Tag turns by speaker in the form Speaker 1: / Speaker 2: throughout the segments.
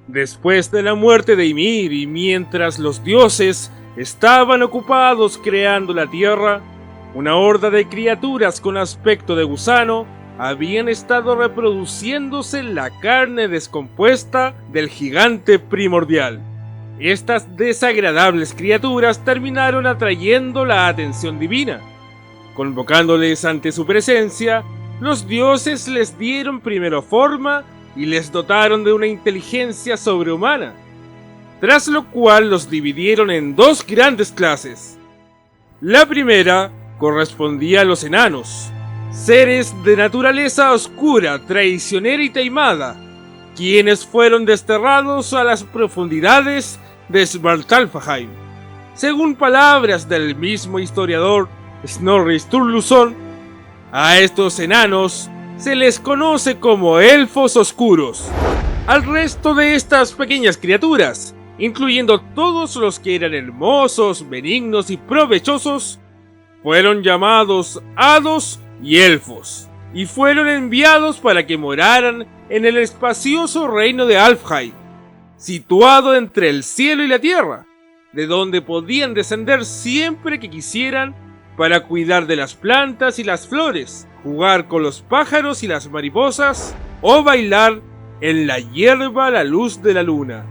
Speaker 1: Después de la muerte de Ymir y mientras los dioses estaban ocupados creando la tierra, una horda de criaturas con aspecto de gusano habían estado reproduciéndose en la carne descompuesta del gigante primordial. Estas desagradables criaturas terminaron atrayendo la atención divina. Convocándoles ante su presencia, los dioses les dieron primero forma y les dotaron de una inteligencia sobrehumana, tras lo cual los dividieron en dos grandes clases. La primera correspondía a los enanos, seres de naturaleza oscura, traicionera y taimada, quienes fueron desterrados a las profundidades de Svartalfheim. Según palabras del mismo historiador Snorri Sturluson, a estos enanos se les conoce como elfos oscuros. Al resto de estas pequeñas criaturas, incluyendo todos los que eran hermosos, benignos y provechosos, fueron llamados hados y elfos, y fueron enviados para que moraran en el espacioso reino de Alfheim, situado entre el cielo y la tierra, de donde podían descender siempre que quisieran para cuidar de las plantas y las flores, jugar con los pájaros y las mariposas, o bailar en la hierba a la luz de la luna.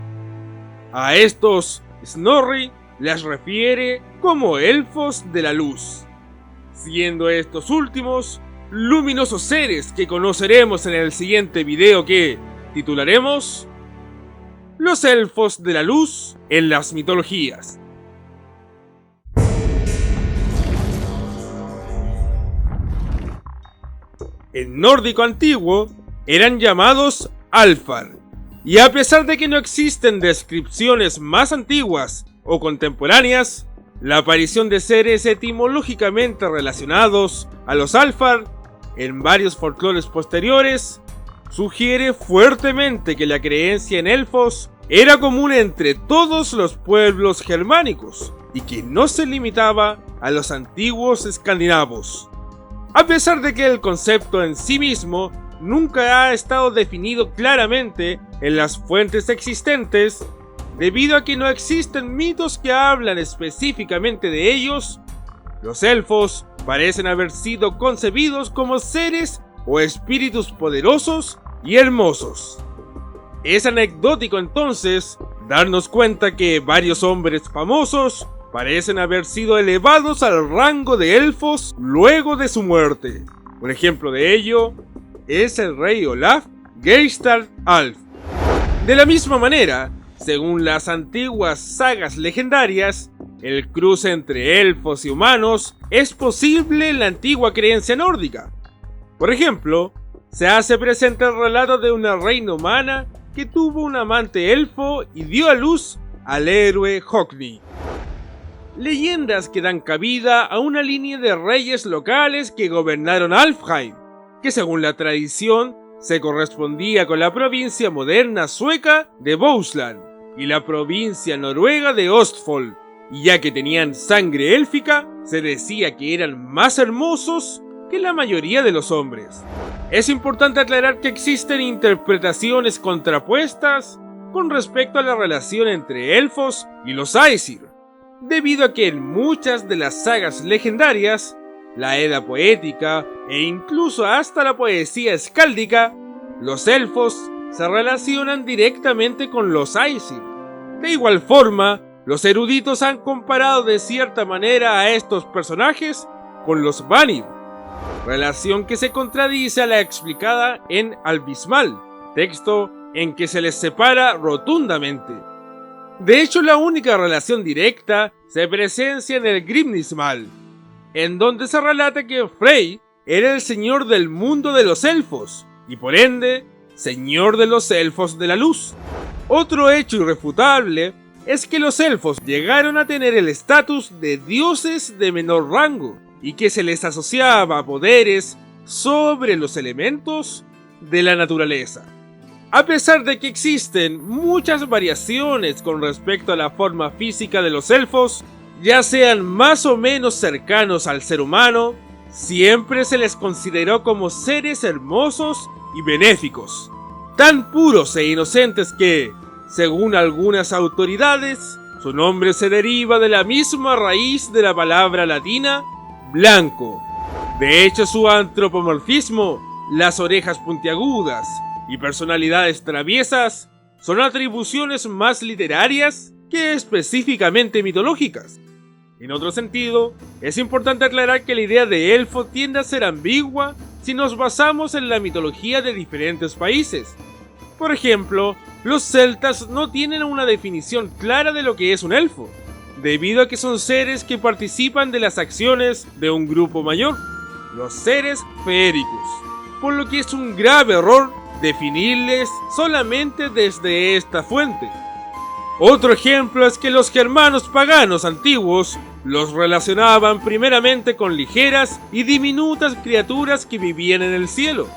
Speaker 1: A estos Snorri les refiere como elfos de la luz, siendo estos últimos luminosos seres que conoceremos en el siguiente video que titularemos Los elfos de la luz en las mitologías. En nórdico antiguo eran llamados Alfar, y a pesar de que no existen descripciones más antiguas o contemporáneas, la aparición de seres etimológicamente relacionados a los Alfar en varios folclores posteriores sugiere fuertemente que la creencia en elfos era común entre todos los pueblos germánicos y que no se limitaba a los antiguos escandinavos. A pesar de que el concepto en sí mismo nunca ha estado definido claramente en las fuentes existentes, debido a que no existen mitos que hablan específicamente de ellos, los elfos parecen haber sido concebidos como seres o espíritus poderosos y hermosos. Es anecdótico entonces darnos cuenta que varios hombres famosos parecen haber sido elevados al rango de elfos luego de su muerte. Un ejemplo de ello es el rey Olaf Geirstad Alf. De la misma manera, según las antiguas sagas legendarias, el cruce entre elfos y humanos es posible en la antigua creencia nórdica. Por ejemplo, se hace presente el relato de una reina humana que tuvo un amante elfo y dio a luz al héroe Hogni. Leyendas que dan cabida a una línea de reyes locales que gobernaron Alfheim, que según la tradición se correspondía con la provincia moderna sueca de Bohuslän y la provincia noruega de Ostfold, y ya que tenían sangre élfica, se decía que eran más hermosos que la mayoría de los hombres. Es importante aclarar que existen interpretaciones contrapuestas con respecto a la relación entre elfos y los Aesir, debido a que en muchas de las sagas legendarias, la Edda poética e incluso hasta la poesía escáldica, los elfos se relacionan directamente con los Aesir. De igual forma, los eruditos han comparado de cierta manera a estos personajes con los Vanir, relación que se contradice a la explicada en Albismal, texto en que se les separa rotundamente. De hecho, la única relación directa se presencia en el Grimnismal, en donde se relata que Frey era el señor del mundo de los elfos, y por ende, señor de los elfos de la luz. Otro hecho irrefutable es que los elfos llegaron a tener el estatus de dioses de menor rango, y que se les asociaba a poderes sobre los elementos de la naturaleza. A pesar de que existen muchas variaciones con respecto a la forma física de los elfos, ya sean más o menos cercanos al ser humano, siempre se les consideró como seres hermosos y benéficos, tan puros e inocentes que, Según algunas autoridades, su nombre se deriva de la misma raíz de la palabra latina blanco. De hecho, su antropomorfismo, las orejas puntiagudas y personalidades traviesas son atribuciones más literarias que específicamente mitológicas. En otro sentido, es importante aclarar que la idea de elfo tiende a ser ambigua si nos basamos en la mitología de diferentes países. Por ejemplo, los celtas no tienen una definición clara de lo que es un elfo, debido a que son seres que participan de las acciones de un grupo mayor, los seres feéricos, por lo que es un grave error definirles solamente desde esta fuente. Otro ejemplo es que los germanos paganos antiguos los relacionaban primeramente con ligeras y diminutas criaturas que vivían en el cielo,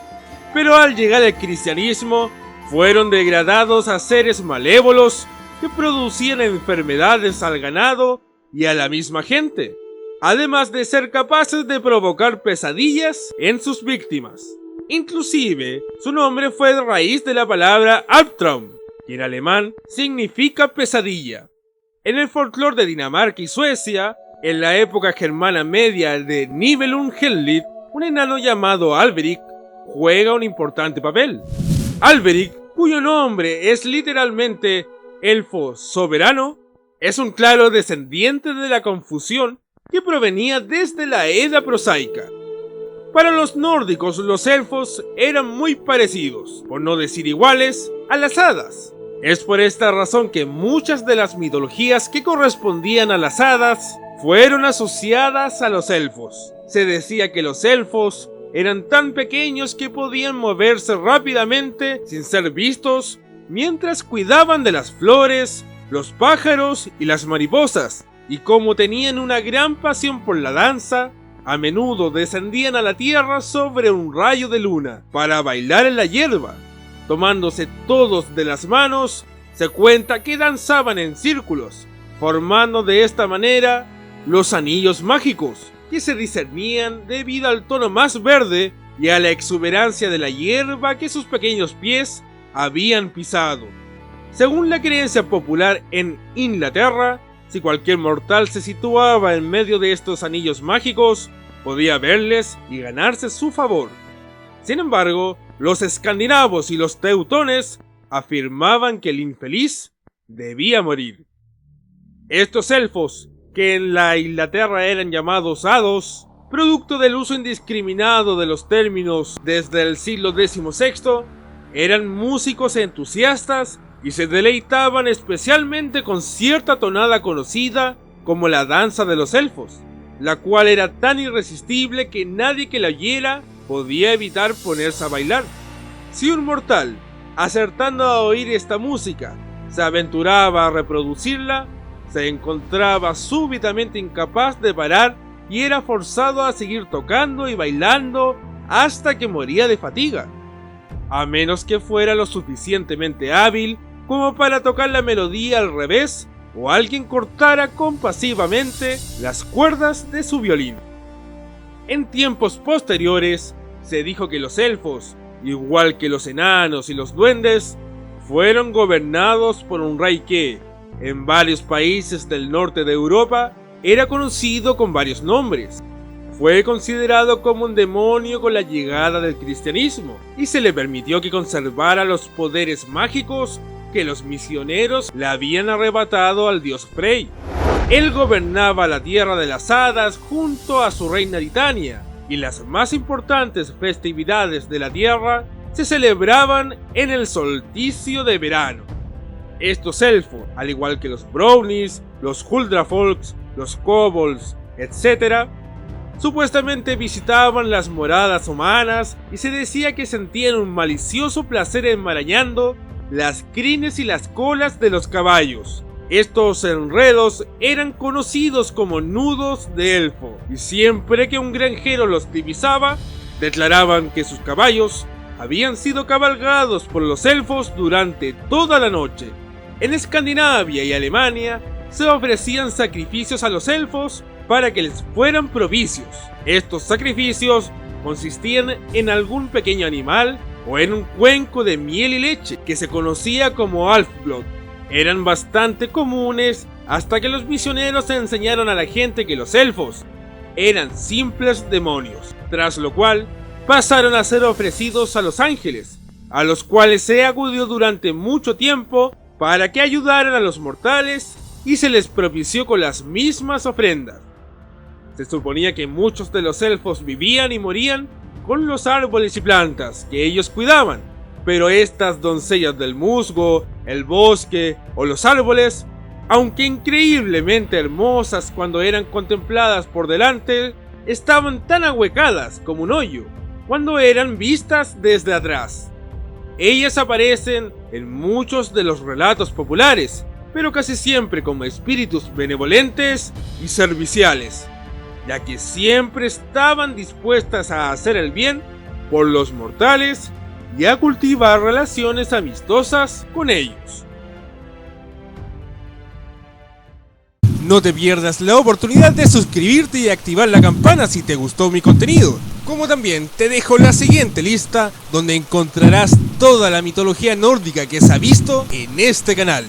Speaker 1: pero al llegar al cristianismo fueron degradados a seres malévolos que producían enfermedades al ganado y a la misma gente, además de ser capaces de provocar pesadillas en sus víctimas. Inclusive, su nombre fue de raíz de la palabra Albtraum, que en alemán significa pesadilla. En el folclore de Dinamarca y Suecia, en la época germana media de Nibelungenlied, un enano llamado Alberic juega un importante papel. Alberic, cuyo nombre es literalmente elfo soberano, es un claro descendiente de la confusión que provenía desde la Edda prosaica. Para los nórdicos, los elfos eran muy parecidos, por no decir iguales, a las hadas. Es por esta razón que muchas de las mitologías que correspondían a las hadas fueron asociadas a los elfos. Se decía que los elfos eran tan pequeños que podían moverse rápidamente sin ser vistos, mientras cuidaban de las flores, los pájaros y las mariposas, y como tenían una gran pasión por la danza, a menudo descendían a la tierra sobre un rayo de luna para bailar en la hierba. Tomándose todos de las manos, se cuenta que danzaban en círculos, formando de esta manera los anillos mágicos, que se discernían debido al tono más verde y a la exuberancia de la hierba que sus pequeños pies habían pisado. Según la creencia popular en Inglaterra, si cualquier mortal se situaba en medio de estos anillos mágicos, podía verles y ganarse su favor. Sin embargo, los escandinavos y los teutones afirmaban que el infeliz debía morir. Estos elfos, que en la Inglaterra eran llamados hados, producto del uso indiscriminado de los términos desde el siglo XVI, eran músicos entusiastas y se deleitaban especialmente con cierta tonada conocida como la danza de los elfos, la cual era tan irresistible que nadie que la oyera podía evitar ponerse a bailar. Si un mortal, acertando a oír esta música, se aventuraba a reproducirla, se encontraba súbitamente incapaz de parar y era forzado a seguir tocando y bailando hasta que moría de fatiga, a menos que fuera lo suficientemente hábil como para tocar la melodía al revés o alguien cortara compasivamente las cuerdas de su violín. En tiempos posteriores, se dijo que los elfos, igual que los enanos y los duendes, fueron gobernados por un rey que, en varios países del norte de Europa, era conocido con varios nombres. Fue considerado como un demonio con la llegada del cristianismo, y se le permitió que conservara los poderes mágicos que los misioneros le habían arrebatado al dios Frey. Él gobernaba la tierra de las hadas junto a su reina Titania, y las más importantes festividades de la tierra se celebraban en el solsticio de verano. Estos elfos, al igual que los brownies, los huldrafolks, los kobolds, etc., supuestamente visitaban las moradas humanas y se decía que sentían un malicioso placer enmarañando las crines y las colas de los caballos. Estos enredos eran conocidos como nudos de elfo, y siempre que un granjero los divisaba, declaraban que sus caballos habían sido cabalgados por los elfos durante toda la noche. En Escandinavia y Alemania se ofrecían sacrificios a los elfos para que les fueran propicios. Estos sacrificios consistían en algún pequeño animal o en un cuenco de miel y leche que se conocía como Alfblod. eran bastante comunes hasta que los misioneros enseñaron a la gente que los elfos eran simples demonios, tras lo cual pasaron a ser ofrecidos a los ángeles, a los cuales se acudió durante mucho tiempo para que ayudaran a los mortales y se les propició con las mismas ofrendas. Se suponía que muchos de los elfos vivían y morían con los árboles y plantas que ellos cuidaban, pero estas doncellas del musgo, el bosque o los árboles, aunque increíblemente hermosas cuando eran contempladas por delante, estaban tan ahuecadas como un hoyo cuando eran vistas desde atrás. Ellas aparecen en muchos de los relatos populares, pero casi siempre como espíritus benevolentes y serviciales, ya que siempre estaban dispuestas a hacer el bien por los mortales y a cultivar relaciones amistosas con ellos. No te pierdas la oportunidad de suscribirte y activar la campana si te gustó mi contenido. Como también te dejo la siguiente lista donde encontrarás toda la mitología nórdica que se ha visto en este canal.